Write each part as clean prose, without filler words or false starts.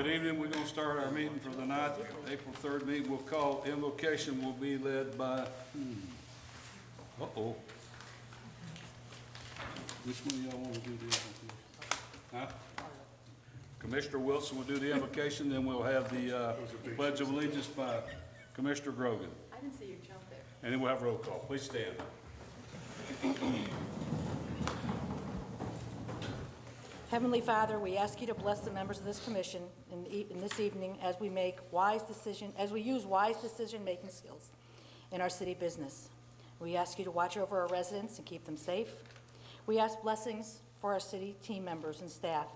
Good evening. We're going to start our meeting for the night, April 3rd meeting. We'll call, invocation will be led by, uh-oh. Which one of y'all want to do the invocation? Huh? Commissioner Wilson will do the invocation, then we'll have the Pledge of Allegiance by Commissioner Grogan. I didn't see you jump there. And then we'll have roll call. Please stand. Heavenly Father, we ask you to bless the members of this commission in this evening as we use wise decision-making skills in our city business. We ask you to watch over our residents and keep them safe. We ask blessings for our city team members and staff,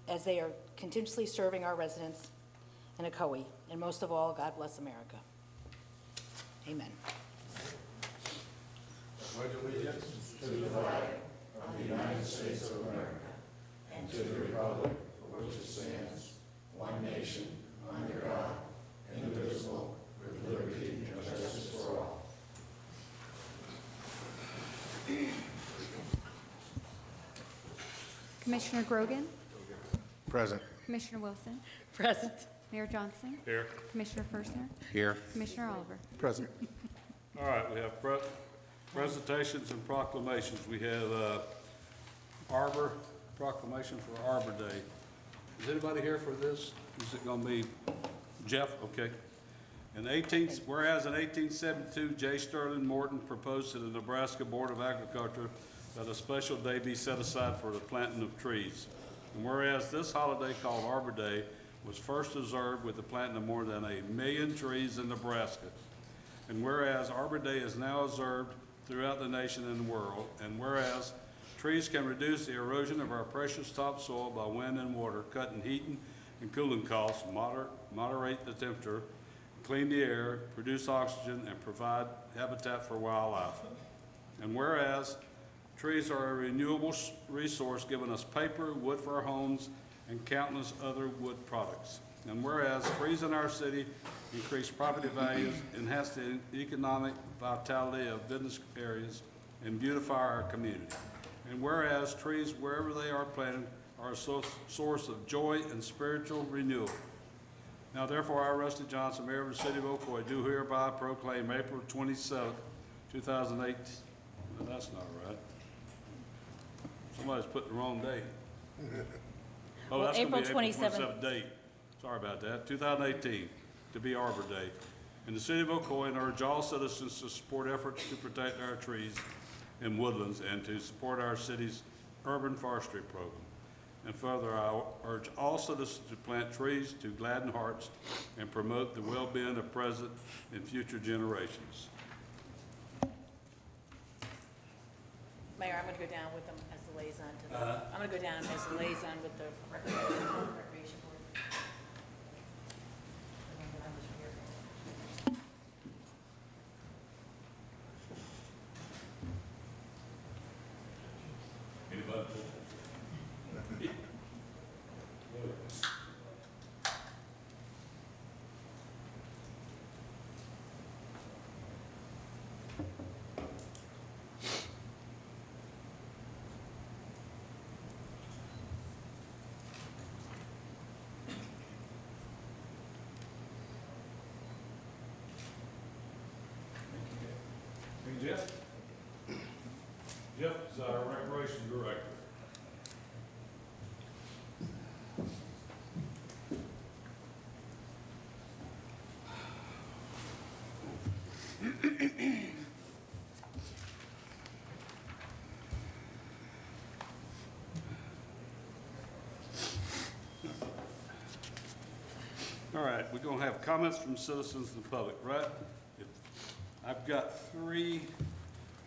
as they are continuously serving our residents in Ocoee. And most of all, God bless America. Amen. Pledge allegiance to the flag of the United States of America and to the republic for which it stands, one nation, under God, indivisible, with liberty and justice for all. Commissioner Grogan? Present. Commissioner Wilson? Present. Mayor Johnson? Here. Commissioner Fersner? Here. Commissioner Oliver? Present. All right, we have presentations and proclamations. We have Arbor, proclamation for Arbor Day. Is anybody here for this? Is it going to be Jeff? Okay. Whereas in 1872, J. Sterling Morton proposed to the Nebraska Board of Agriculture that a special day be set aside for the planting of trees. And whereas this holiday called Arbor Day was first observed with the planting of more than 1 million trees in Nebraska. And whereas Arbor Day is now observed throughout the nation and the world, and whereas trees can reduce the erosion of our precious topsoil by wind and water, cutting heating and cooling costs, moderate the temperature, clean the air, produce oxygen, and provide habitat for wildlife. And whereas trees are a renewable resource, giving us paper, wood for our homes, and countless other wood products. And whereas trees in our city increase property values, enhance the economic vitality of business areas, and beautify our community. And whereas trees, wherever they are planted, are a source of joy and spiritual renewal. Now therefore, I, Rusty Johnson, Mayor of the City of Ocoee, do hereby proclaim April 27th, 2008. No, that's not right. Somebody's put the wrong date. Oh, Well, that's going to be April April 27th. 27th date. Sorry about that. 2018 to be Arbor Day. In the City of Ocoee, and urge all citizens to support efforts to protect our trees and woodlands and to support our city's urban forestry program. And further, I urge all citizens to plant trees to gladden hearts and promote the well-being of present and future generations. Mayor, I'm going to go down with them as the liaison to the, I'm going to go down as the liaison with the Recreation Board. Anybody? Hey, Jeff? Jeff is our recreation director. All right, we're going to have comments from citizens and the public, right? I've got 3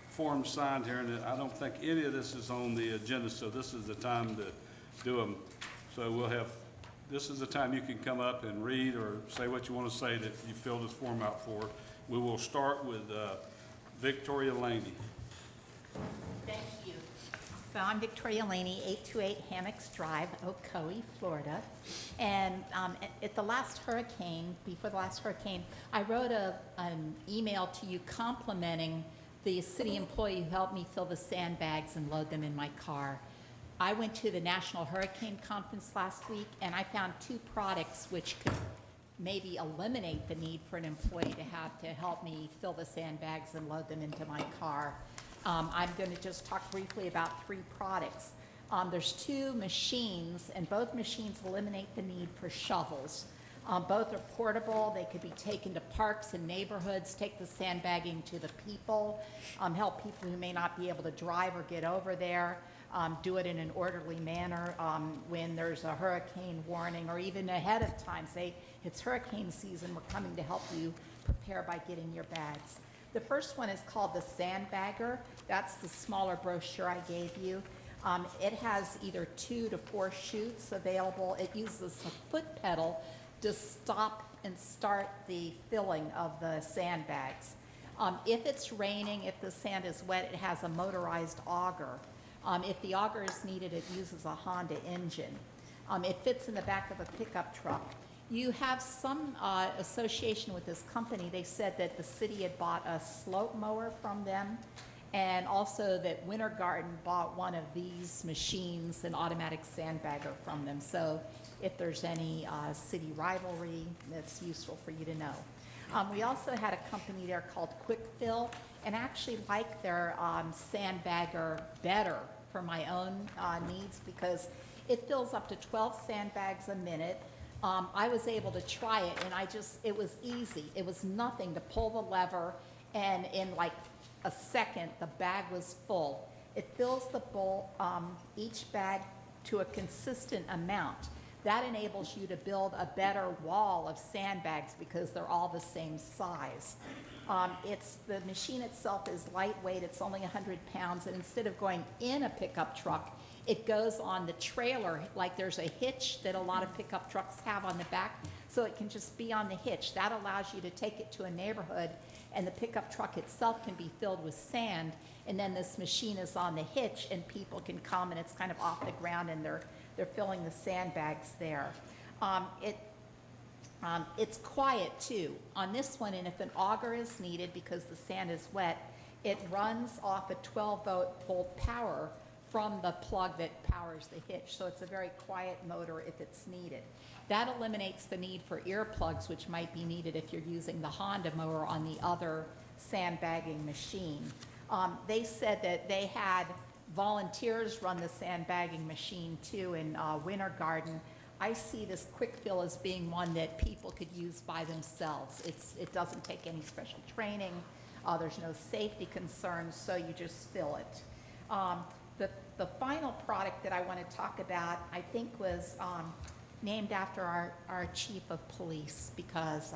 forms signed here, and I don't think any of this is on the agenda, so this is the time to do them. So we'll have, this is the time you can come up and read or say what you want to say that you fill this form out for. We will start with Victoria Laney. Thank you. So I'm Victoria Laney, 828 Hammocks Drive, Ocoee, Florida. And at the last hurricane, before the last hurricane, I wrote an email to you complimenting the city employee who helped me fill the sandbags and load them in my car. I went to the National Hurricane Conference last week, and I found 2 products which could maybe eliminate the need for an employee to have to help me fill the sandbags and load them into my car. I'm going to just talk briefly about 3 products. There's 2 machines, and both machines eliminate the need for shovels. Both are portable. They could be taken to parks and neighborhoods, take the sandbagging to the people, help people who may not be able to drive or get over there, do it in an orderly manner when there's a hurricane warning, or even ahead of time. Say, it's hurricane season, we're coming to help you prepare by getting your bags. The first one is called the Sandbagger. That's the smaller brochure I gave you. It has either 2 to 4 chutes available. It uses a foot pedal to stop and start the filling of the sandbags. If it's raining, if the sand is wet, it has a motorized auger. If the auger is needed, it uses a Honda engine. It fits in the back of a pickup truck. You have some association with this company. They said that the city had bought a slope mower from them, and also that Winter Garden bought one of these machines, an automatic sandbagger from them. So if there's any city rivalry, that's useful for you to know. We also had a company there called Quick Fill, and I actually like their sandbagger better for my own needs, because it fills up to 12 sandbags a minute. I was able to try it, and it was easy. It was nothing to pull the lever, and in like a second, the bag was full. It fills the bowl, each bag to a consistent amount. That enables you to build a better wall of sandbags because they're all the same size. The machine itself is lightweight. It's only 100 pounds, and instead of going in a pickup truck, it goes on the trailer, like there's a hitch that a lot of pickup trucks have on the back, so it can just be on the hitch. That allows you to take it to a neighborhood, and the pickup truck itself can be filled with sand, and then this machine is on the hitch, and people can come, and it's kind of off the ground, and they're filling the sandbags there. It's quiet too. On this one, and if an auger is needed because the sand is wet, it runs off a 12-volt power from the plug that powers the hitch. So it's a very quiet motor if it's needed. That eliminates the need for earplugs, which might be needed if you're using the Honda mower on the other sandbagging machine. They said that they had volunteers run the sandbagging machine too in Winter Garden. I see this Quick Fill as being one that people could use by themselves. It doesn't take any special training. There's no safety concerns, so you just fill it. The final product that I want to talk about, I think, was named after our chief of police, because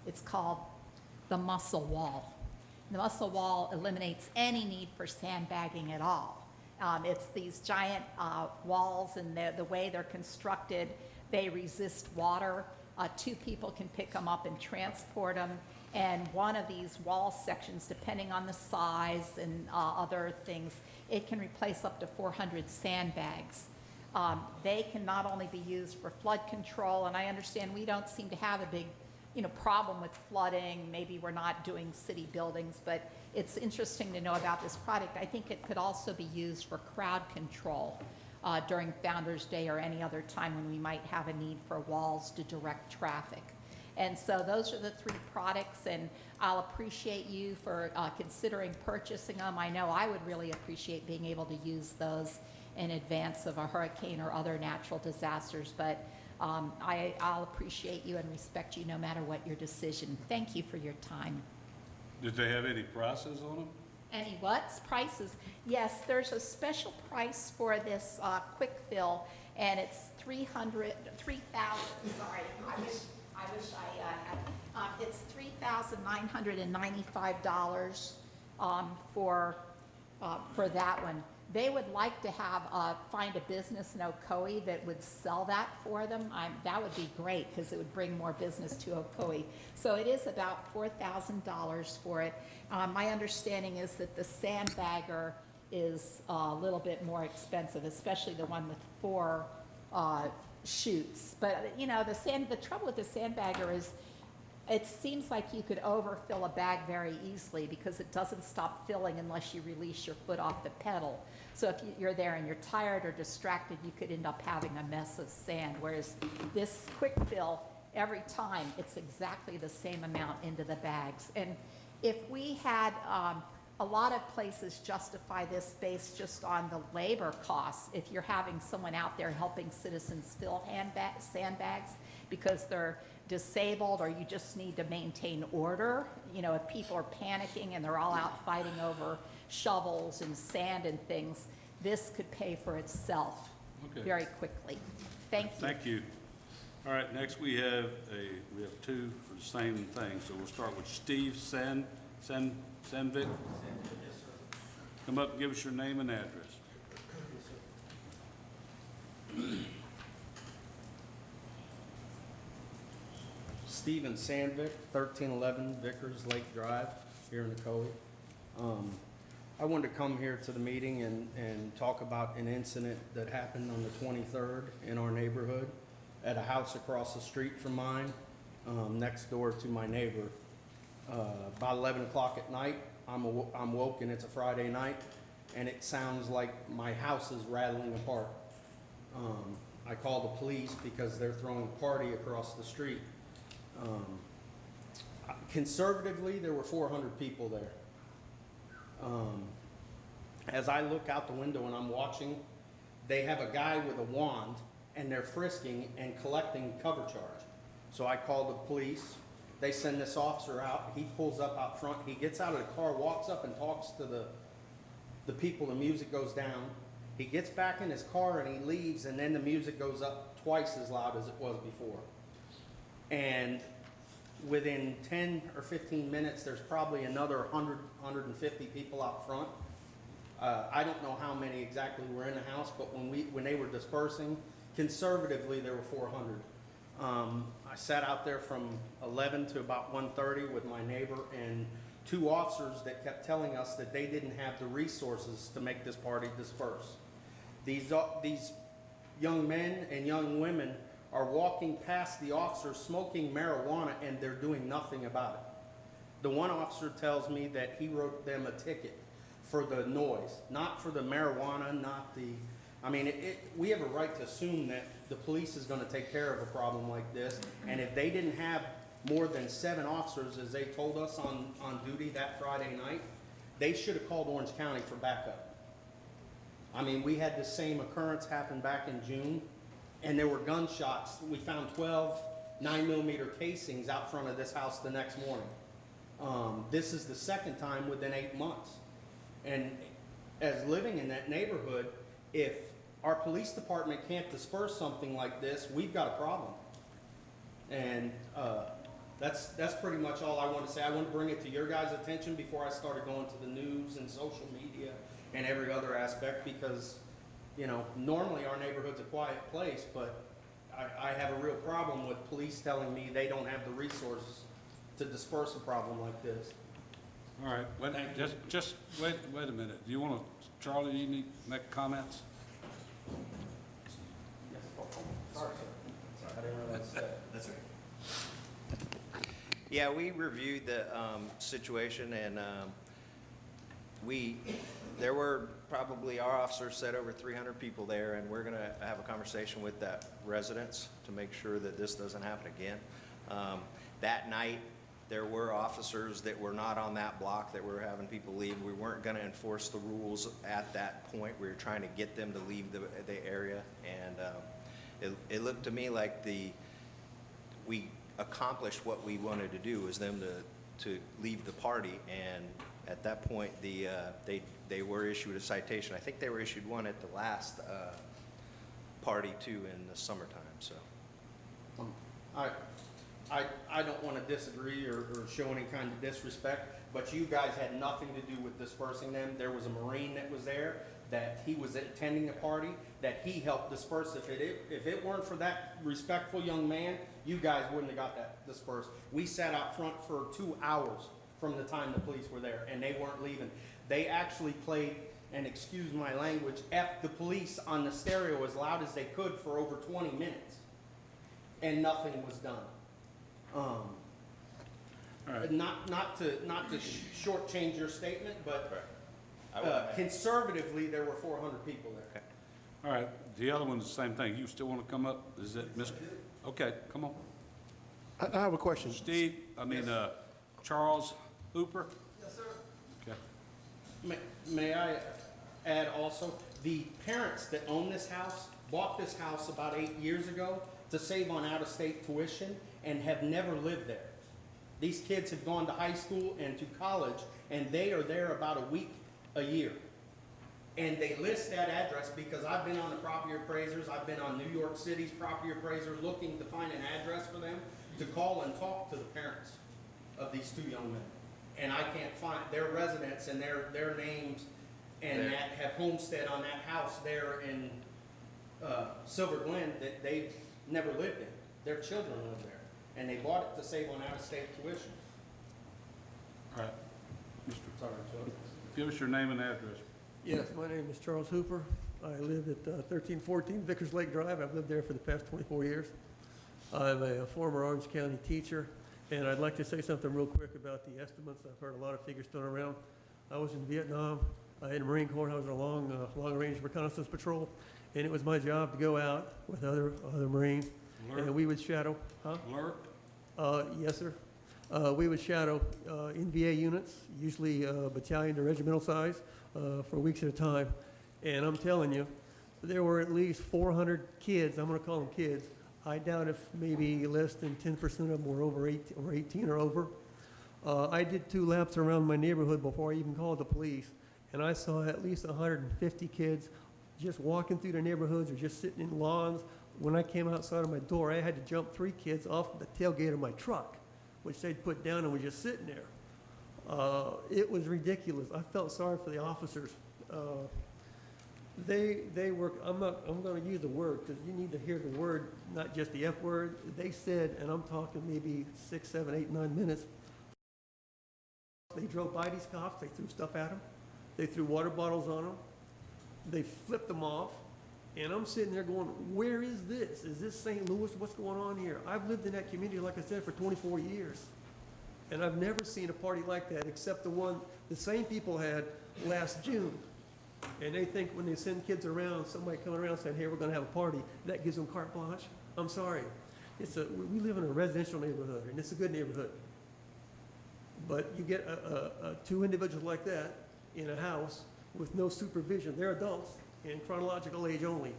it's called the Muscle Wall. The Muscle Wall eliminates any need for sandbagging at all. It's these giant walls, and the way they're constructed, they resist water. 2 people can pick them up and transport them. And one of these wall sections, depending on the size and other things, it can replace up to 400 sandbags. They can not only be used for flood control, and I understand we don't seem to have a big problem with flooding. Maybe we're not doing city buildings, but it's interesting to know about this product. I think it could also be used for crowd control during Founder's Day or any other time when we might have a need for walls to direct traffic. And so those are the 3 products, and I'll appreciate you for considering purchasing them. I know I would really appreciate being able to use those in advance of a hurricane or other natural disasters, but I'll appreciate you and respect you no matter what your decision. Thank you for your time. Did they have any prices on them? Any what? Prices? Yes, there's a special price for this Quick Fill, and it's $3,000, sorry, I wish I had, it's $3,995 for that one. They would like to have, find a business in Ocoee that would sell that for them. That would be great, because it would bring more business to Ocoee. So it is about $4,000 for it. My understanding is that the Sandbagger is a little bit more expensive, especially the one with 4 chutes. But the trouble with the Sandbagger is it seems like you could overfill a bag very easily because it doesn't stop filling unless you release your foot off the pedal. So if you're there and you're tired or distracted, you could end up having a mess of sand. Whereas this quick fill, every time, it's exactly the same amount into the bags. And if we had, a lot of places justify this based just on the labor costs. If you're having someone out there helping citizens fill sandbags because they're disabled or you just need to maintain order, you know, if people are panicking and they're all out fighting over shovels and sand and things, this could pay for itself very quickly. Thank you. Thank you. All right, next we have two for the same thing. So we'll start with Steve Sandvik. Come up and give us your name and address. Steven Sandvik, 1311 Vickers Lake Drive, here in Ocoee. I wanted to come here to the meeting and talk about an incident that happened on the 23rd in our neighborhood at a house across the street from mine, next door to my neighbor. About 11 o'clock at night, I'm woke, and it's a Friday night, and it sounds like my house is rattling apart. I called the police because they're throwing a party across the street. Conservatively, there were 400 people there. As I look out the window and I'm watching, they have a guy with a wand and they're frisking and collecting cover charge. So I called the police. They send this officer out. He pulls up out front. He gets out of the car, walks up and talks to the people. The music goes down. He gets back in his car and he leaves, and then the music goes up twice as loud as it was before. And within 10 or 15 minutes, there's probably another 100, 150 people out front. I don't know how many exactly were in the house, but when they were dispersing, conservatively, there were 400. I sat out there from 11 to about 1:30 with my neighbor and two officers that kept telling us that they didn't have the resources to make this party disperse. These young men and young women are walking past the officers smoking marijuana, and they're doing nothing about it. The one officer tells me that he wrote them a ticket for the noise, not for the marijuana, not the, I mean, we have a right to assume that the police is going to take care of a problem like this, and if they didn't have more than 7 officers, as they told us on duty that Friday night, they should have called Orange County for backup. I mean, we had the same occurrence happen back in June, and there were gunshots. We found 12 9mm casings out front of this house the next morning. This is the second time within 8 months. And as living in that neighborhood, if our police department can't disperse something like this, we've got a problem. And that's pretty much all I want to say. I want to bring it to your guys' attention before I started going to the news and social media and every other aspect, because, you know, normally our neighborhood's a quiet place, but I have a real problem with police telling me they don't have the resources to disperse a problem like this. All right, just wait a minute. Do you want to, Charlie, you need to make comments? Sorry, sir. I didn't realize that. That's right. Yeah, we reviewed the situation, and there were probably, our officers said over 300 people there, and we're going to have a conversation with that residents to make sure that this doesn't happen again. That night, there were officers that were not on that block that were having people leave. We weren't going to enforce the rules at that point. We were trying to get them to leave the area, and it looked to me like we accomplished what we wanted to do, was them to leave the party, and at that point they were issued a citation. I think they were issued one at the last party too in the summertime. So I don't want to disagree or show any kind of disrespect, but you guys had nothing to do with dispersing them. There was a Marine that was there, that he was attending the party, that he helped disperse. If it weren't for that respectful young man, you guys wouldn't have got that dispersed. We sat out front for 2 hours from the time the police were there, and they weren't leaving. They actually played, and excuse my language, F the police on the stereo as loud as they could for over 20 minutes, and nothing was done. All right. Not to shortchange your statement, but I will- conservatively, there were 400 people there. All right, the other one's the same thing. You still want to come up? Is it Mr.? Okay, come on. I have a question. Charles Hooper? Yes, sir. Okay. May I add also, the parents that own this house bought this house about 8 years ago to save on out-of-state tuition and have never lived there. These kids have gone to high school and to college, and they are there about a week a year. And they list that address because I've been on the property appraisers, I've been on New York City's property appraiser looking to find an address for them to call and talk to the parents of these two young men. And I can't find their residents and their names and that have homestead on that house there in Silver Glen that they've never lived in. Their children live there, and they bought it to save on out-of-state tuition. All right. Give us your name and address. Yes, my name is Charles Hooper. I live at 1314 Vickers Lake Drive. I've lived there for the past 24 years. I'm a former Orange County teacher, and I'd like to say something real quick about the estimates. I've heard a lot of figures thrown around. I was in Vietnam, in the Marine Corps. I was in a long-range reconnaissance patrol, and it was my job to go out with other Marines, and we would shadow. Huh? Alert? Yes, sir. We would shadow NVA units, usually battalion to regimental size, for weeks at a time. And I'm telling you, there were at least 400 kids, I'm going to call them kids. I doubt if maybe less than 10% of them were over 18 or over. I did 2 laps around my neighborhood before I even called the police, and I saw at least 150 kids just walking through the neighborhoods or just sitting in lawns. When I came outside of my door, I had to jump 3 kids off the tailgate of my truck, which they'd put down and were just sitting there. It was ridiculous. I felt sorry for the officers. They were, I'm going to use the word because you need to hear the word, not just the F word. They said, and I'm talking maybe 6, 7, 8, 9 minutes. They drove by these cops. They threw stuff at them. They threw water bottles on them. They flipped them off. And I'm sitting there going, where is this? Is this St. Louis? What's going on here? I've lived in that community, like I said, for 24 years. And I've never seen a party like that except the one the same people had last June. And they think when they send kids around, somebody coming around saying, hey, we're going to have a party, that gives them carte blanche. I'm sorry. We live in a residential neighborhood, and it's a good neighborhood. But you get 2 individuals like that in a house with no supervision. They're adults in chronological age only.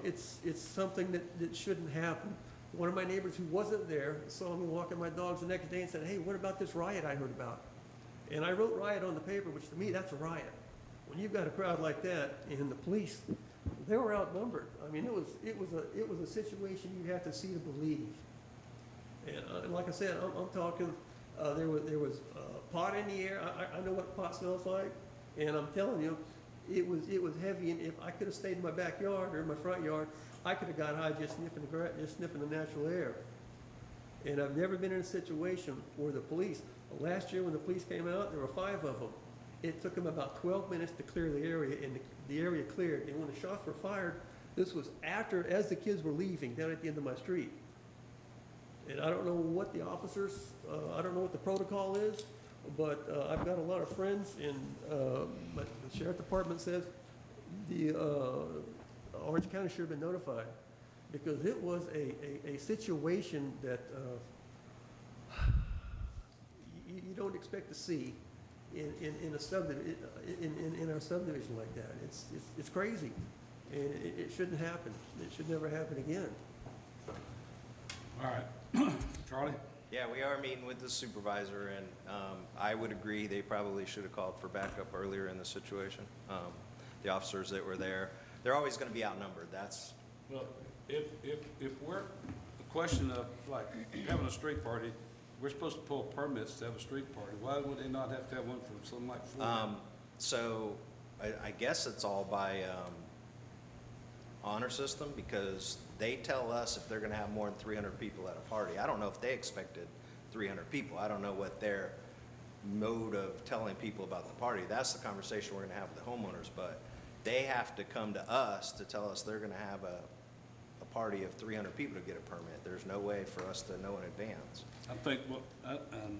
It's something that shouldn't happen. One of my neighbors who wasn't there saw me walking my dogs the next day and said, hey, what about this riot I heard about? And I wrote riot on the paper, which to me, that's a riot. When you've got a crowd like that, and the police, they were outnumbered. I mean, it was a situation you have to see to believe. And like I said, I'm talking, there was pot in the air. I know what pot smells like, and I'm telling you, it was heavy. And if I could have stayed in my backyard or in my front yard, I could have got high just sniffing the natural air. And I've never been in a situation where the police. Last year when the police came out, there were 5 of them. It took them about 12 minutes to clear the area, and the area cleared. And when the shots were fired, this was as the kids were leaving down at the end of my street. And I don't know what the officers, I don't know what the protocol is, but I've got a lot of friends, but the sheriff department says the Orange County should have been notified because it was a situation that you don't expect to see in a subdivision, in our subdivision like that. It's crazy, and it shouldn't happen. It should never happen again. All right. Charlie? Yeah, we are meeting with the supervisor, and I would agree they probably should have called for backup earlier in the situation. The officers that were there, they're always going to be outnumbered. That's Well, if we're, the question of like having a street party, we're supposed to pull permits to have a street party. Why would they not have to have one from something like Florida? so I guess it's all by honor system because they tell us if they're going to have more than 300 people at a party. I don't know if they expected 300 people. I don't know what their mode of telling people about the party. That's the conversation we're going to have with the homeowners, but they have to come to us to tell us they're going to have a party of 300 people to get a permit. There's no way for us to know in advance. I think what, and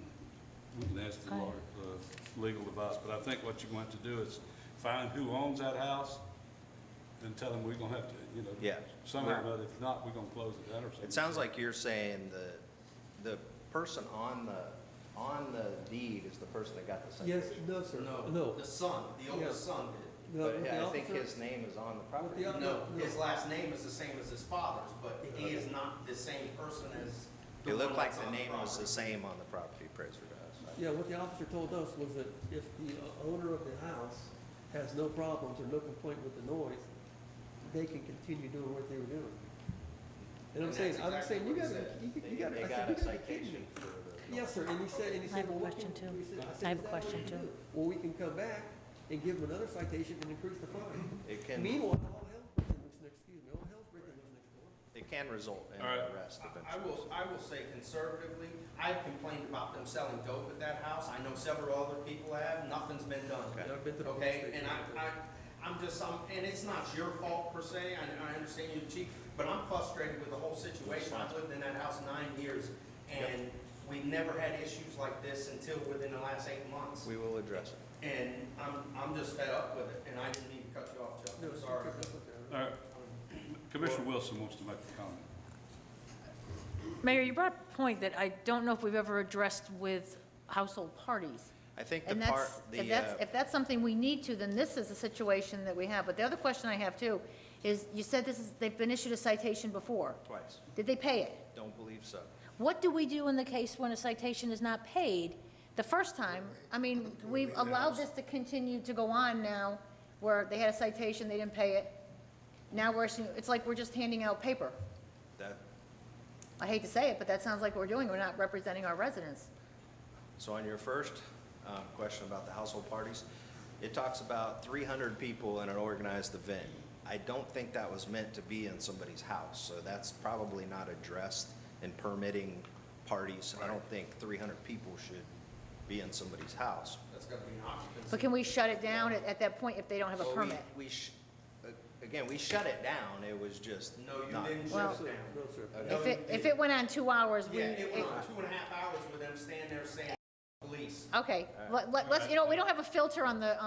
we can ask the lawyer, legal advice, but I think what you're going to do is find who owns that house and tell them we're gonna have to, you know, Yeah. somehow, but if not, we're gonna close it down or something. It sounds like you're saying the person on the deed is the person that got the Yes, citation. no, sir, No, no. the son, the oldest son did. No, But with yeah, the I think officer- his name is on the with property. the- No, his last name is the same as his father's, but he is not the same person as the It one looked like that's the on name was the property. same on the property appraiser does. Yeah, what the officer told us was that if the owner of the house has no problems or no complaint with the noise, they can continue doing what they were doing. And I'm And saying, that's I'm exactly saying, you what he gotta, said. you They gotta, I got said, a you gotta be kidding citation me. for the. Yes, sir, and he said, I have a well, what question, can- too. he said- I said, have "Is a that what question, you too." do?" Well, we can come back and give them another citation and increase the fine. It can, Meanwhile, all hell's breaking loose next, excuse me, all hell's breaking loose next door. it can result in All right. arrest I eventually. will say conservatively, I've complained about them selling dope at that house. I know several other people have. Nothing's been done. Yeah, I've been to the police Okay, station. and and it's not your fault per se, I understand you're the chief, but I'm frustrated with the whole situation. I've lived in that house 9 years, and we never had issues like this until within the last 8 months. We will address it. And I'm just fed up with it, and I didn't mean to cut you off, Chuck, No, I'm it's sorry. okay, that's okay. All right, Commissioner Wilson wants to make a comment. Mayor, you brought up a point that I don't know if we've ever addressed with household parties. I think the And part, that's, if that's something we need to, then this is a situation that we have. But the other question I have too is, you said they've been issued a citation before. twice, Did they pay it? don't believe so. What do we do in the case when a citation is not paid the first time? I mean, we've allowed this to continue to go on now, where they had a citation, they didn't pay it. Now it's like we're just handing out paper. That, I hate to say it, but that sounds like what we're doing. We're not representing our residents. so on your first question about the household parties, it talks about 300 people in an organized event. I don't think that was meant to be in somebody's house, so that's probably not addressed in permitting parties. I don't think 300 people should be in somebody's house. That's gotta be an occupancy. But can we shut it down at that point if they don't have a Well, permit? Again, we shut it down, it was just No, you not. didn't Well- shut it down. No, sir. Okay. If it went on 2 hours, Yeah, it went on 2.5 hours with them standing there saying, police. okay, let's, we don't have a filter on the,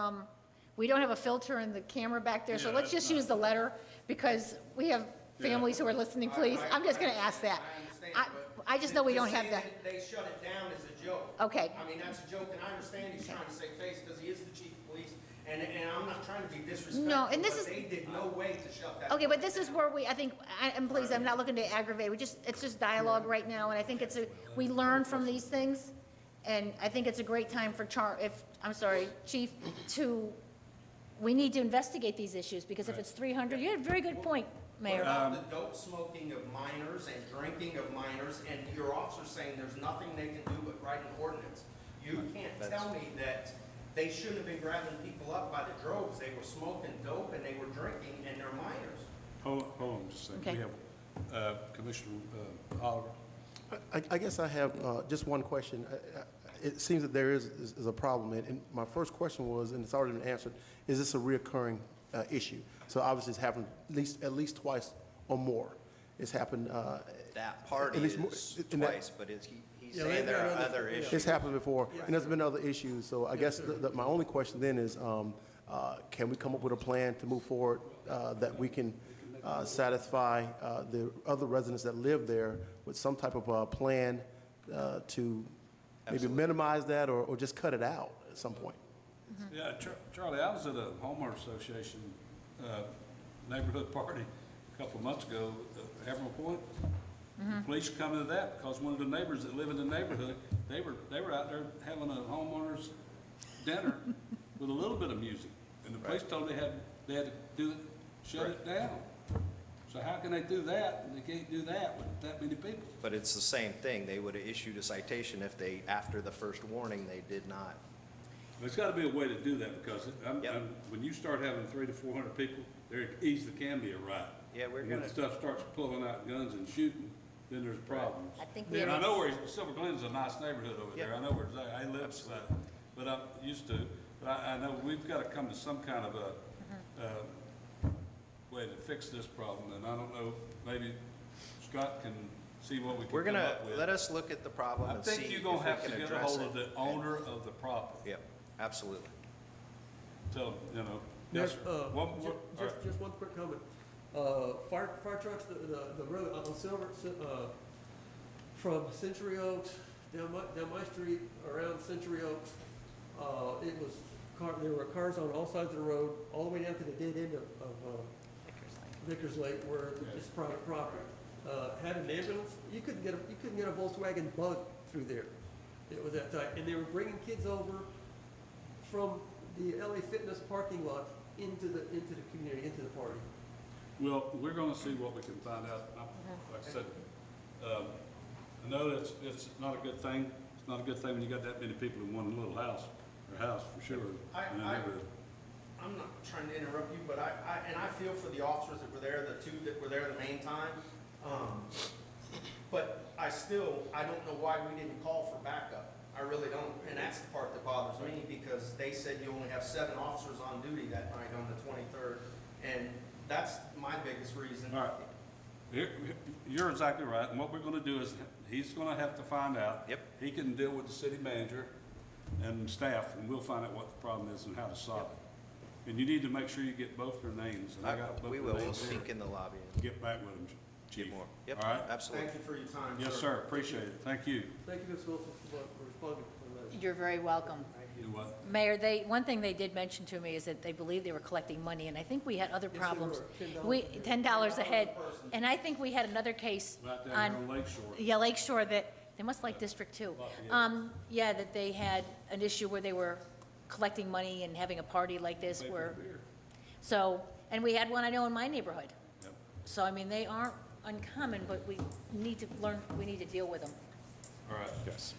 we don't have a filter in the camera back there, so Yeah, let's that's just use the letter, because we have families who are listening, please. I'm just gonna ask that. I understand, but I just know we to don't say have that. They shut it down is a joke. Okay. I mean, that's a joke, and I understand he's trying to save face because he is the chief of police, and I'm not trying to be disrespectful. No, and this but is- they did no way to shut that. Okay, but this is where I think, and please, I'm not looking to aggravate, it's just dialogue right now, and I think we learn from these things, and I think it's a great time for Chief, we need to investigate these issues, because if it's 300, you had a very good point, What Mayor. about the dope smoking of minors and drinking of minors, and your officer saying there's nothing they can do but write an ordinance? You can't tell me that they shouldn't have been grabbing people up by the droves. They were smoking dope and they were drinking, and they're minors. Hold on just a second. Okay. We have Commissioner Oliver. I guess I have just one question. It seems that there is a problem, and my first question was, and it's already been answered, is this a reoccurring issue? So obviously it's happened at least twice or more. It's happened, That party At least is in that- twice, but he's Yeah, saying there are they've- other yeah. issues. it's happened before, and there's been other issues. So I guess my only question then is, can we come up with a plan to move forward that we can satisfy the other residents that live there with some type of a plan to maybe Absolutely. minimize that or just cut it out at some point? Yeah, Charlie, I was at a homeowner association neighborhood party a couple of months ago at Haverhill Point. Police come to that because one of the neighbors that live in the neighborhood, they were out there having a homeowners dinner with a little bit of music. And the police told them they had to shut it down. So how can they do that, and they can't do that with that many people? But it's the same thing. They would have issued a citation if they, after the first warning, they did not. There's gotta be a way to do that, because Yep. when you start having 300 to 400 people, there easily can be a riot. Yeah, we're And gonna, when stuff starts pulling out guns and shooting, then there's problems. I think we And have I know where, Silver Glen's a nice neighborhood over there, Yeah. I know where it's at, I live beside it, but I'm used to, but I know we've gotta come to some kind of a way to fix this problem, and I don't know, maybe Scott can see what we can We're come gonna, up with. let us look at the problem I and see think if you're we gonna have to can get a address hold of it. the owner of the property. Yep, absolutely. Tell him, you know. There's, One- just one quick comment. Fire trucks, the road on Silver, from Century Oaks down my street, around Century Oaks, there were cars on all sides of the road, all the way down to the dead end of Vickers Lake, where it's private property. Had an ambulance, you couldn't get a Volkswagen Bug through there. It was that tight, and they were bringing kids over from the LA Fitness parking lot into the community, into the party. Well, we're gonna see what we can find out. Like I said, I know it's not a good thing. It's not a good thing when you got that many people in one little house, or house for sure. in a neighborhood. I'm not trying to interrupt you, but I feel for the officers that were there, the two that were there the main time. But I don't know why we didn't call for backup. I really don't, and that's the part that bothers me, because they said you only have 7 officers on duty that night on the 23rd, and that's my biggest reason. All right. You're exactly right, and what we're gonna do is, he's gonna have to find out. Yep. He can deal with the city manager and staff, and we'll find out what the problem is and how to solve it. And you need to make sure you get both their names, and I got both We their will, we'll names here. speak in the lobby Get back with them, Chief. and get more. Yep, All right? absolutely. Thank you for your time. Yes, sir, appreciate it, thank you. Thank you, Ms. Wilson, for responding on that. You're very welcome. You know what? Mayor, one thing they did mention to me is that they believe they were collecting money, and I think we had other Yes, they problems. were. $10 a head, and I think we had another case Right down here on, on Lake Shore. yeah, Lake Shore, that, they must like District 2. Yeah, that they had an issue where they were collecting money and having a party like this Pay for where, the beer. so, and we had one, I know, in my neighborhood. Yep. So, I mean, they aren't uncommon, but we need to learn, we need to deal with them. All right. Yes.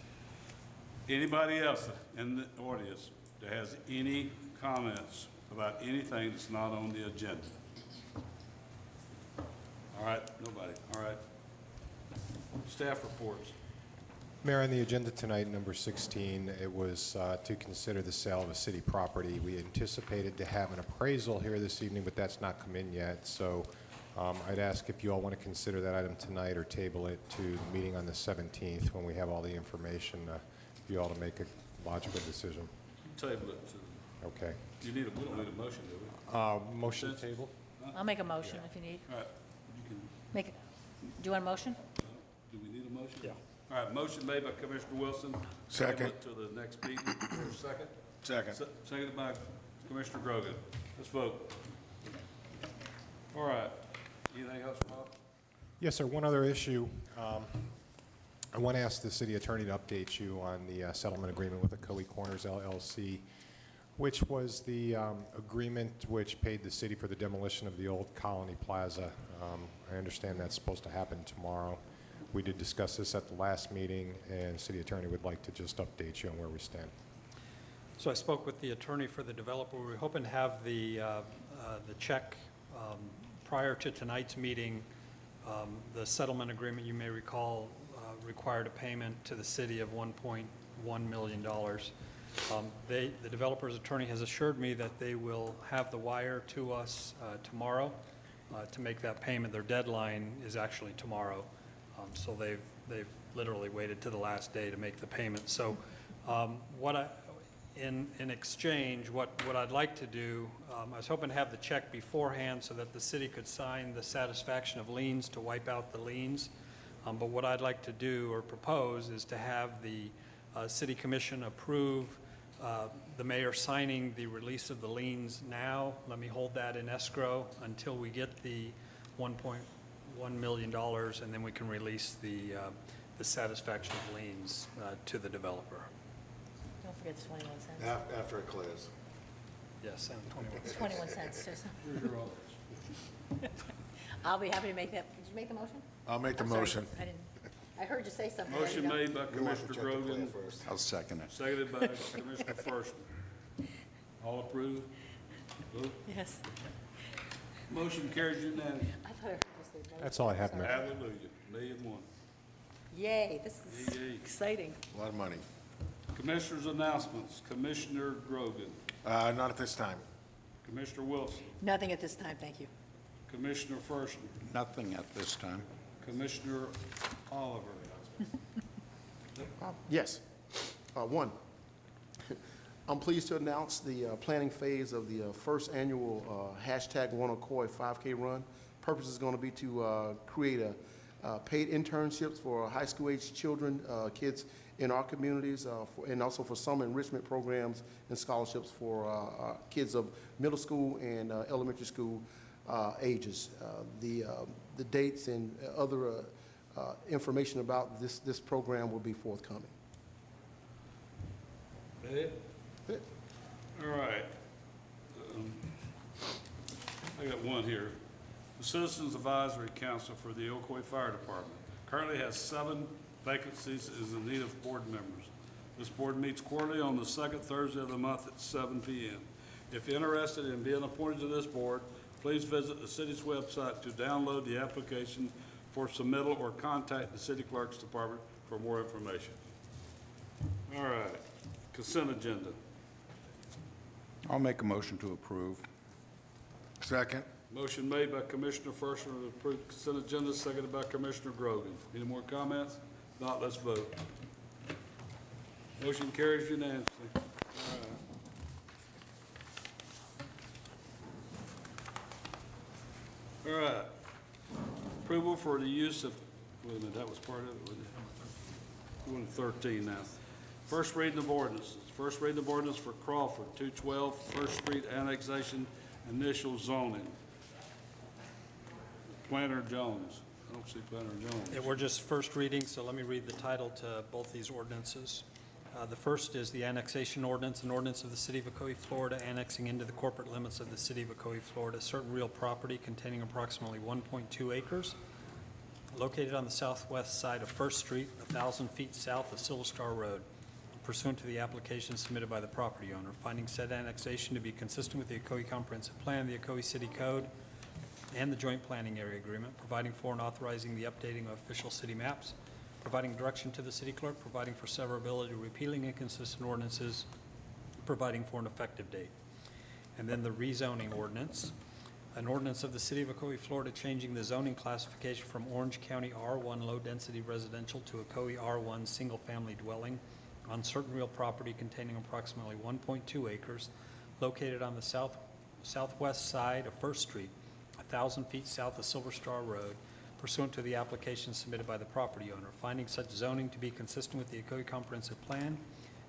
Anybody else in the audience that has any comments about anything that's not on the agenda? All right, nobody, all right. Staff reports. Mayor, on the agenda tonight, number 16, it was to consider the sale of a city property. We anticipated to have an appraisal here this evening, but that's not come in yet. So I'd ask if you all want to consider that item tonight or table it to the meeting on the 17th when we have all the information for you all to make a logical decision. Table it to, Okay. we don't need a motion, do we? Motion to table? I'll make a motion if you need. All right, you can, Make, do you want a motion? do we need a motion? Yeah. All right, motion made by Commissioner Wilson. Second. Table it to the next meeting. Is there a second? Second. Seconded by Commissioner Grogan. Let's vote. All right. Anything else, Bob? Yes, sir. One other issue. I want to ask the city attorney to update you on the settlement agreement with Ocoee Corners LLC, which was the agreement which paid the city for the demolition of the old Colony Plaza. I understand that's supposed to happen tomorrow. We did discuss this at the last meeting, and the city attorney would like to just update you on where we stand. So I spoke with the attorney for the developer. We were hoping to have the check prior to tonight's meeting. The settlement agreement, you may recall, required a payment to the city of $1.1 million. The developer's attorney has assured me that they will have the wire to us tomorrow to make that payment. Their deadline is actually tomorrow, so they've literally waited to the last day to make the payment. So in exchange, what I'd like to do, I was hoping to have the check beforehand so that the city could sign the satisfaction of liens to wipe out the liens. But what I'd like to do or propose is to have the city commission approve the mayor signing the release of the liens now. Let me hold that in escrow until we get the $1.1 million, and then we can release the satisfaction of liens to the developer. Don't forget the 21 cents. After it clears. Yes, and 21 It's 21 cents, just. Where's your office? I'll be happy to make that. Did you make the motion? I'll make the I'm sorry, motion. I didn't. I heard you say something. Motion made by We want the Commissioner check to clear Grogan, first. I'll second it. seconded by Commissioner Firstman. All approved? Vote. Yes. Motion carries unanimously. I thought I heard you say motion. That's all I have, Mayor. Hallelujah. $1,000,001. Yay, this is Yay. exciting. A lot of money. Commissioners' announcements. Commissioner Grogan. Not at this time. Commissioner Wilson. Nothing at this time, thank you. Commissioner Fershner, Nothing at this time. Commissioner Oliver. Yes. One, I'm pleased to announce the planning phase of the first annual hashtag #OneOcoee 5K run. Purpose is going to be to create paid internships for high school age children, kids in our communities, and also for summer enrichment programs and scholarships for kids of middle school and elementary school ages. The dates and other information about this program will be forthcoming. That it? All right. I got one here. The Citizens Advisory Council for the Ocoee Fire Department currently has 7 vacancies and is in need of board members. This board meets quarterly on the second Thursday of the month at 7 p.m. If interested in being appointed to this board, please visit the city's website to download the application for submittal or contact the city clerk's department for more information. All right, consent agenda. I'll make a motion to approve. Second. Motion made by Commissioner Fershner to approve consent agenda, seconded by Commissioner Grogan. Any more comments? Not, let's vote. Motion carries unanimously. All right. Approval for the use of, wait a minute, that was part of it, wasn't it? We're on 13 now. First reading of ordinances. First reading of ordinance for Crawford, 212 First Street annexation, initial zoning. Planner Jones. I don't see Planner Jones. Yeah, we're just first reading, so let me read the title to both these ordinances. The first is the annexation ordinance, an ordinance of the City of Ocoee, Florida, annexing into the corporate limits of the City of Ocoee, Florida, certain real property containing approximately 1.2 acres located on the southwest side of First Street, 1,000 feet south of Silver Star Road, pursuant to the application submitted by the property owner, finding said annexation to be consistent with the Ocoee Comprehensive Plan, the Ocoee City Code, and the Joint Planning Area Agreement, providing for and authorizing the updating of official city maps, providing direction to the city clerk, providing for severability, repealing inconsistent ordinances, providing for an effective date. And then the rezoning ordinance, an ordinance of the City of Ocoee, Florida, changing the zoning classification from Orange County R1 low-density residential to Ocoee R1 single-family dwelling on certain real property containing approximately 1.2 acres located on the southwest side of First Street, 1,000 feet south of Silver Star Road, pursuant to the application submitted by the property owner, finding such zoning to be consistent with the Ocoee Comprehensive Plan,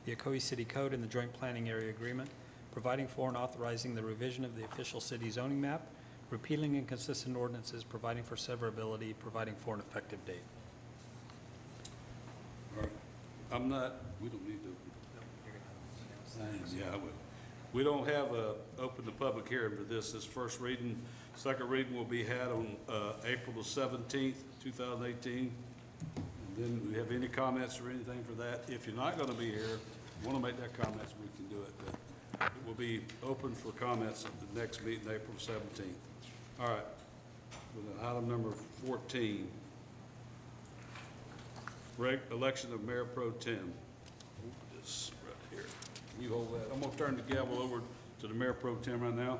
the Ocoee City Code, and the Joint Planning Area Agreement, providing for and authorizing the revision of the official city zoning map, repealing inconsistent ordinances, providing for severability, providing for an effective date. All right. We don't need to. Yeah, I will. We don't have open the public hearing for this. This first reading, second reading will be had on April the 17th, 2018. And then we have any comments or anything for that. If you're not going to be here, want to make that comments, we can do it. But it will be open for comments at the next meeting, April 17th. All right. With item number 14, election of Mayor Pro Tem. This right here. You hold that. I'm going to turn the gavel over to the Mayor Pro Tem right now.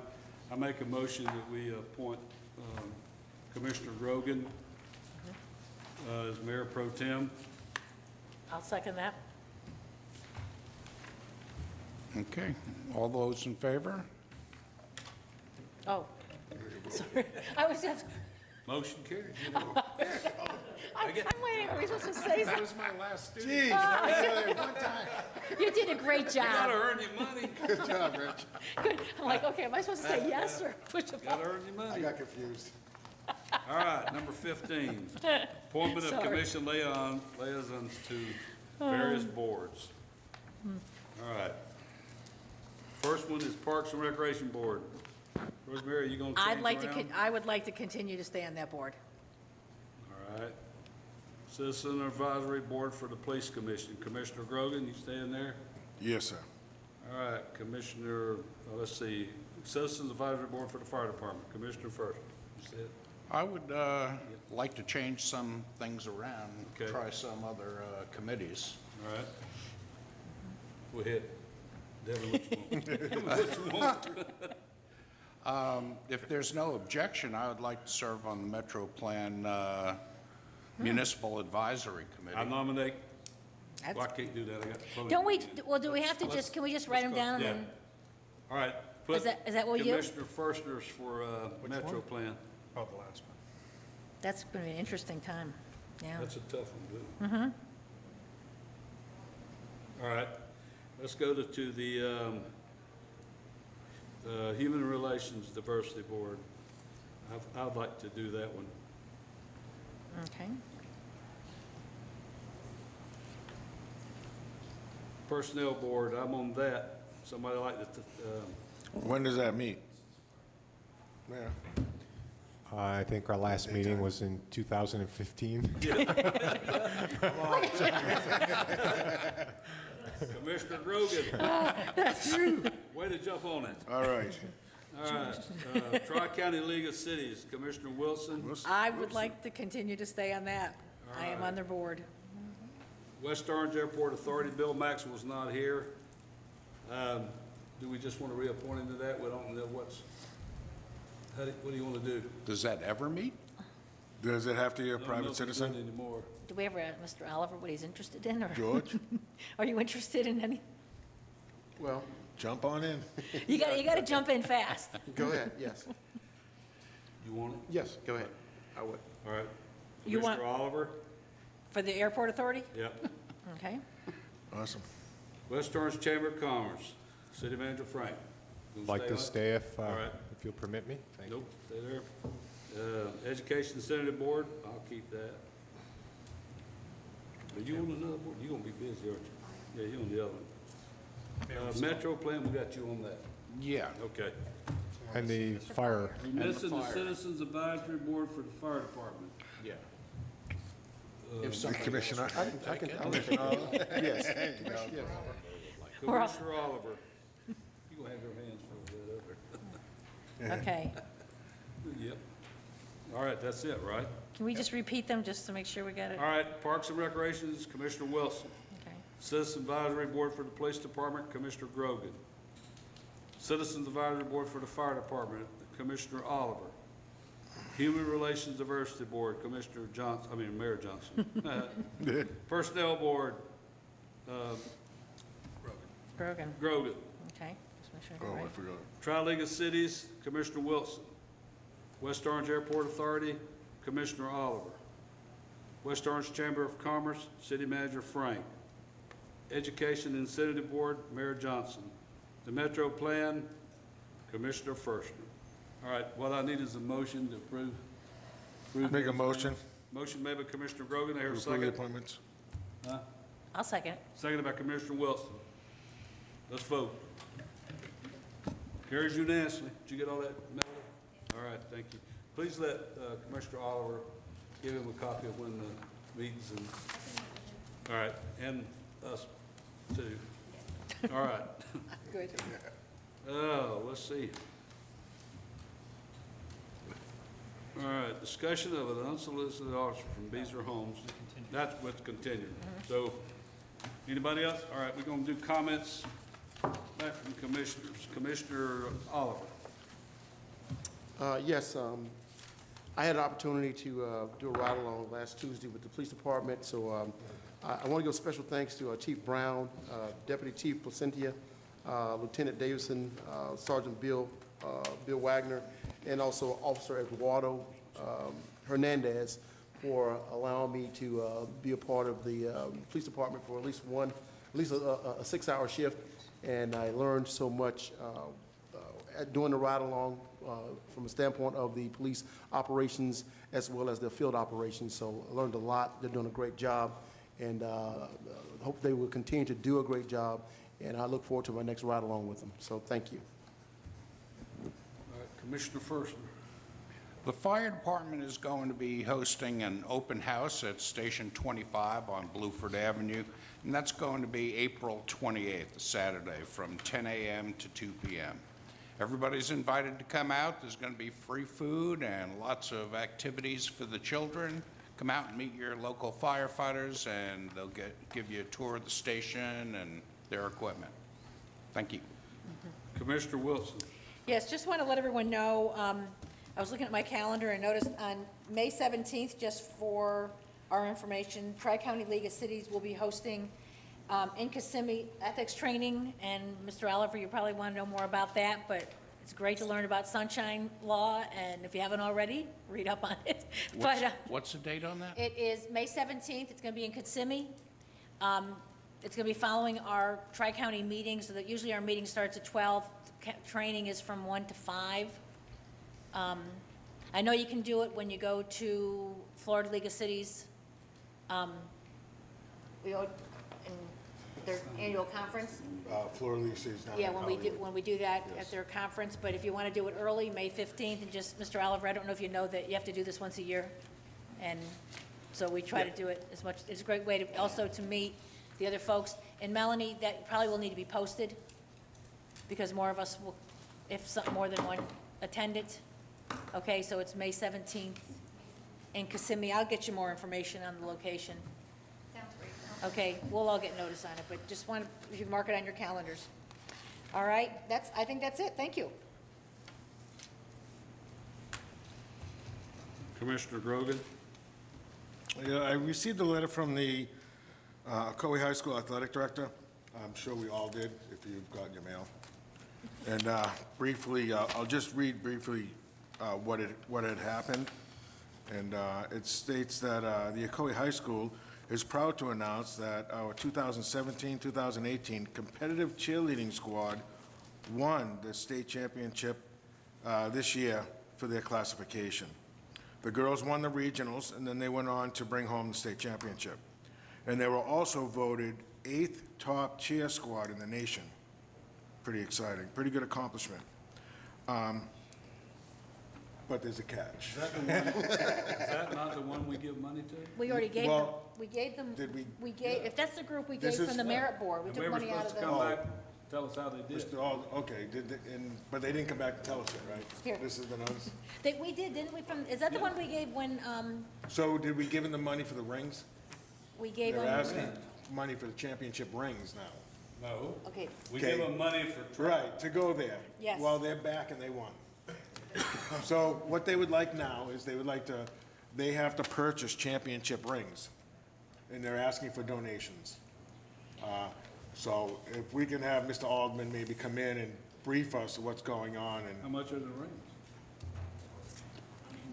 I make a motion that we appoint Commissioner Grogan as Mayor Pro Tem. I'll second that. Okay. All those in favor? Oh, sorry. I was just, Motion carried. I'm waiting. Are we supposed to say something? was my last student. Geez, one time. You did a great Gotta job. earn your money. Good job, Rich. Good. I'm like, okay, am I supposed to say yes or push a Gotta button? earn your I money. got confused. All right, number 15, appointment of Sorry. commission liaisons to various boards. All right. First one is Parks and Recreation Board. Rosemary, you gonna change around? I would like to continue to stay on that board. All right. Citizen Advisory Board for the Police Commission. Commissioner Grogan, you staying there? Yes, sir. All right, Commissioner, let's see, Citizens Advisory Board for the Fire Department. Commissioner first. You said? I would like to change some things around, Okay. try some other committees. All right. Go ahead. Devin, what you want? Devin, what you want? If there's no objection, I would like to serve on the Metro Plan Municipal Advisory I Committee. nominate, That's- well, I can't do that, I got the voting. Don't we, well, do we have to just, can we just write them down Yeah. and then? All right, put Is that what you- Commissioner Firstners for Metro Plan. Oh, the last one. That's going to be an interesting time, yeah. That's a tough one, too. All right, let's go to the Human Relations Diversity Board. I'd like to do that one. Okay. Personnel Board, I'm on that. Somebody like to, When does that meet? Mayor? I think our last meeting was in 2015. Commissioner Grogan. Way to jump on it. All right. All right, Tri-County League of Cities, Commissioner Wilson. I would like to continue to stay on that. I am on their board. West Orange Airport Authority, Bill Maxwell's not here. Do we just want to reappoint him to that? We don't know what do you want to do? Does that ever meet? Does it have to be a Don't know private if he's citizen? doing Anymore. Do we ever ask Mr. Oliver what he's interested in, or? George, Are you interested in any? Well, jump on in. You got to jump in fast. go ahead, yes. You want it? Yes, go ahead. I would. All right. You want- Commissioner Oliver? For the airport authority? Yep. Okay. Awesome. West Orange Chamber of Commerce, City Manager Frank. Gonna Like to on? stay if All right. you'll permit me. Thank you. Nope, stay there. Education Senate Board, I'll keep that. Are you on another board? You're gonna be busy, aren't you? Yeah, you're on the other one. Metro Plan, we got you on that. Yeah. Okay. And the fire, We're missing the Citizens Advisory Board for the Fire Department. Yeah. If somebody Commissioner. I can, yes, yes. We're all- Commissioner Oliver. You gonna have your hands full of that over. Okay. Yep. All right, that's it, right? Can we just repeat them just to make sure we got it? All right, Parks and Recreations, Commissioner Wilson. Okay. Citizen Advisory Board for the Police Department, Commissioner Grogan. Citizens Advisory Board for the Fire Department, Commissioner Oliver. Human Relations Diversity Board, Commissioner Johnson, Mayor Johnson. Personnel Board, Grogan. Grogan. Okay. Just make sure I Oh, got it I right. forgot. Tri-League of Cities, Commissioner Wilson. West Orange Airport Authority, Commissioner Oliver. West Orange Chamber of Commerce, City Manager Frank. Education Incentive Board, Mayor Johnson. The Metro Plan, Commissioner Firstner. All right, what I need is a motion to approve. Make a motion. Motion made by Commissioner Grogan, I hear a Approve the second. appointments. Huh? I'll second. Seconded by Commissioner Wilson. Let's vote. Carries unanimously. Did you get all that, Melody? All right, thank you. Please let Commissioner Oliver give him a copy of when the meetings and, all right, and us too. All right. Good. Oh, let's see. All right, discussion of an unsolicited offer from Beazer Homes. That's what's continuing. So, anybody else? All right, we're gonna do comments back from commissioners. Commissioner Oliver. Yes, I had an opportunity to do a ride-along last Tuesday with the police department, so I want to give special thanks to Chief Brown, Deputy Chief Placentia, Lieutenant Davison, Sergeant Bill Wagner, and also Officer Eduardo Hernandez for allowing me to be a part of the police department for at least a 6-hour shift, and I learned so much doing the ride-along from a standpoint of the police operations as well as the field operations. So I learned a lot. They're doing a great job, and hope they will continue to do a great job. And I look forward to my next ride-along with them. So thank you. All right, Commissioner Firstner. The fire department is going to be hosting an open house at Station 25 on Bluford Avenue, and that's going to be April 28th, Saturday, from 10 a.m. to 2 p.m. Everybody's invited to come out. There's going to be free food and lots of activities for the children. Come out and meet your local firefighters, and they'll give you a tour of the station and their equipment. Thank you. Commissioner Wilson. Yes, just want to let everyone know, I was looking at my calendar and noticed on May 17th, just for our information, Tri-County League of Cities will be hosting in Kissimmee ethics training, and Mr. Oliver, you probably want to know more about that, but it's great to learn about sunshine law, and if you haven't already, read up on it. But What's the date on that? it is May 17th, it's going to be in Kissimmee. It's going to be following our Tri-County meetings, so that usually our meeting starts at 12. Training is from 1 to 5. I know you can do it when you go to Florida League of Cities, in their annual conference. Florida League Cities down Yeah, in when we do that Yes. at their conference, but if you want to do it early, May 15th, and just, Mr. Oliver, I don't know if you know that you have to do this once a year, and so we try to do it as much, it's a great way to, also to meet the other folks. And Melanie, that probably will need to be posted, because more of us will, if some, more than one attend it. Okay, so it's May 17th in Kissimmee. I'll get you more information on the location. Sounds great. Okay, we'll all get notice on it, but just want, if you mark it on your calendars. All right, I think that's it. Thank you. Commissioner Grogan? Yeah, I received a letter from the Ocoee High School Athletic Director. I'm sure we all did, if you've gotten your mail. And briefly, I'll just read briefly what had happened. And it states that the Ocoee High School is proud to announce that our 2017-2018 competitive cheerleading squad won the state championship this year for their classification. The girls won the regionals, and then they went on to bring home the state championship. And they were also voted 8th top cheer squad in the nation. Pretty exciting, pretty good accomplishment. But there's a catch. Is that not the one we give money to? We already gave them, Well, we gave them, did we- if that's the group we This gave is- from the merit board, we And took we were money out supposed of to them. come back, tell us how they did. Okay, but they didn't come back to tell us yet, right? Here. This is the notice? We did, didn't we, is that the one we gave when, So did we give them the money for the rings? we gave They're them? asking money for the championship rings now. No. Okay, We Okay. give them money for. Right, to go there. Yes. Well, they're back and they won. So what they would like now is they have to purchase championship rings, and they're asking for donations. So if we can have Mr. Aldman maybe come in and brief us of what's going on, How and much are the rings?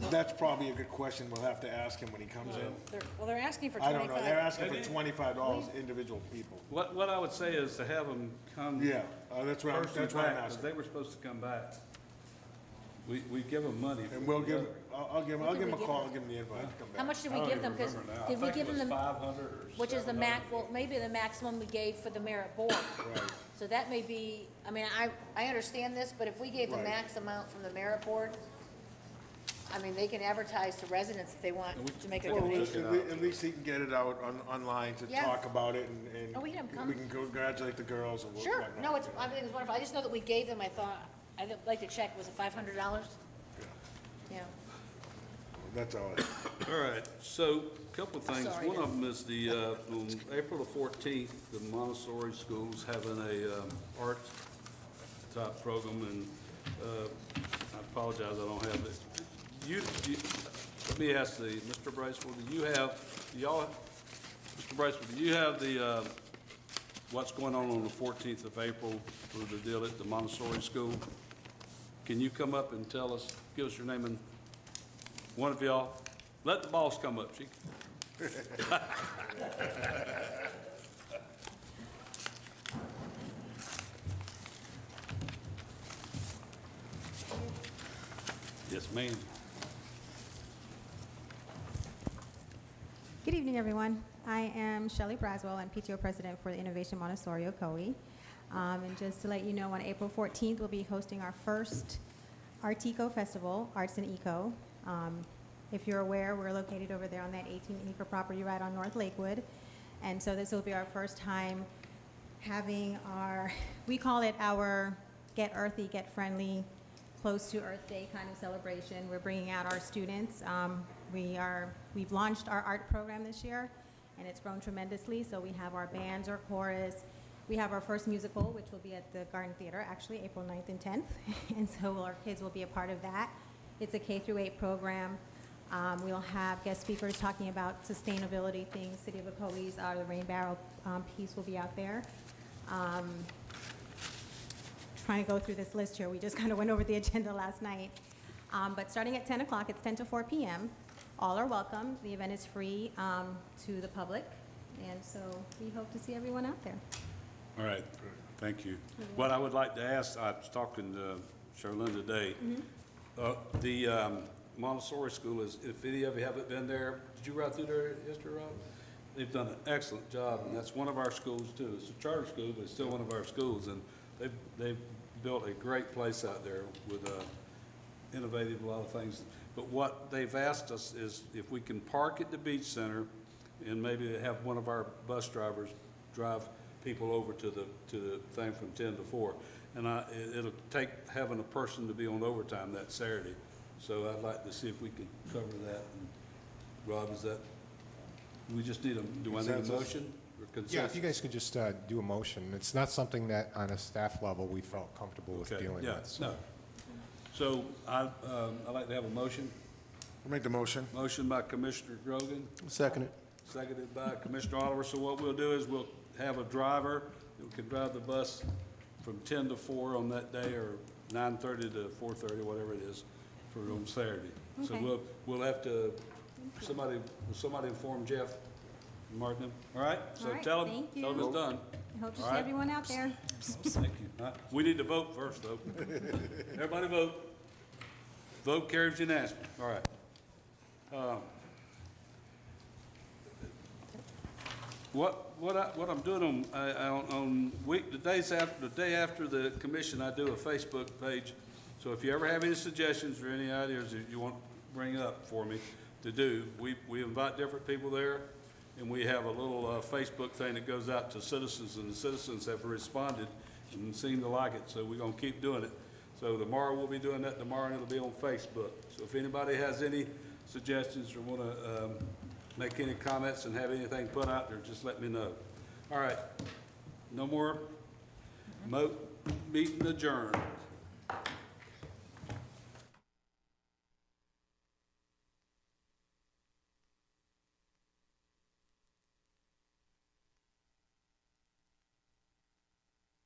that's probably a good question we'll have to ask him when he comes in. they're asking for I don't know, 25. they're asking for $25 individual people. What I would say is to have them come. Yeah, that's what I'm Person asking. back, 'cause they were supposed to come back. We give them money. And we'll give, together. I'll give him a call and give him the invite to come back. How much did I we don't give even them? 'Cause remember now. did we give them I think it was the, 500 or which is the 700. well, maybe the maximum we gave for the merit board. Right. So that may be, I mean, I understand this, but if we gave the Right. max amount from the merit board, I mean, they can advertise to residents if they want to make a Well, donation. At least he can get it out online to Yeah. talk about it, and Oh, we can have him come. we can congratulate the girls and Sure, whatnot. no, I think it's wonderful. I just know that we gave them, I thought, I'd like to check, was it $500? Yeah. That's all. All right, so, a couple of things. Sorry. One of them is on April the 14th, the Montessori school's having a art type program, and I apologize, I don't have it. Let me ask Mr. Bracewell, Mr. Bracewell, do you have the, what's going on the 14th of April for the deal at the Montessori school? Can you come up and tell us, give us your name and one of y'all? Let the boss come up, she. Yes, ma'am. Good evening, everyone. I am Shelley Braswell. I'm PTO President for the Innovation Montessori Ocoee. And just to let you know, on April 14th, we'll be hosting our first Art Eco Festival, Arts and Eco. If you're aware, we're located over there on that 18-acre property right on North Lakewood. And so this will be our first time having we call it our Get Earthy, Get Friendly, close to Earth Day kind of celebration. We're bringing out our students. We've launched our art program this year, and it's grown tremendously. So we have our bands, our chorus. We have our first musical, which will be at the Garden Theater, actually, April 9th and 10th. And so our kids will be a part of that. It's a K through 8 program. We'll have guest speakers talking about sustainability things. City of Ocoee's the Rain Barrel piece will be out there. Trying to go through this list here. We just kind of went over the agenda last night. But starting at 10 o'clock, it's 10 to 4 p.m. All are welcome. The event is free to the public. And so we hope to see everyone out there. All right, thank you. What I would like to ask, I was talking to Charlene today, the Montessori school is, if any of you haven't been there, did you ride through there yesterday, Rob? They've done an excellent job, and that's one of our schools too. It's a charter school, but it's still one of our schools, and they've built a great place out there with innovative, a lot of things. But what they've asked us is if we can park at the beach center and maybe have one of our bus drivers drive people over to the thing from 10 to 4. And it'll take having a person to be on overtime that Saturday. So I'd like to see if we could cover that. And Rob, is that, we just need do I need a motion or consensus? Yeah, if you guys could just do a motion. It's not something that on a staff level we felt comfortable with dealing with. So. No. So I'd like to have a motion. I'll make the motion. Motion by Commissioner Grogan, Second it. seconded by Commissioner Oliver. So what we'll do is we'll have a driver who can drive the bus from 10 to 4 on that day, or 9:30 to 4:30, whatever it is, for on Saturday. So Okay. we'll have to, will somebody inform Jeff Martin? All right? So All right, tell him thank tell him you. it's done. I hope to All see right. everyone out there. Thank you. All right. We need to vote first, though. Everybody vote. Vote carries unanimously. All right. What I'm doing on the day after the commission, I do a Facebook page. So if you ever have any suggestions or any ideas that you want to bring up for me to do, we invite different people there, and we have a little Facebook thing that goes out to citizens, and the citizens have responded and seem to like it. So we're gonna keep doing it. So tomorrow we'll be doing that tomorrow, and it'll be on Facebook. So if anybody has any suggestions or want to make any comments and have anything put out there, just let me know. All right, no more meeting adjourned.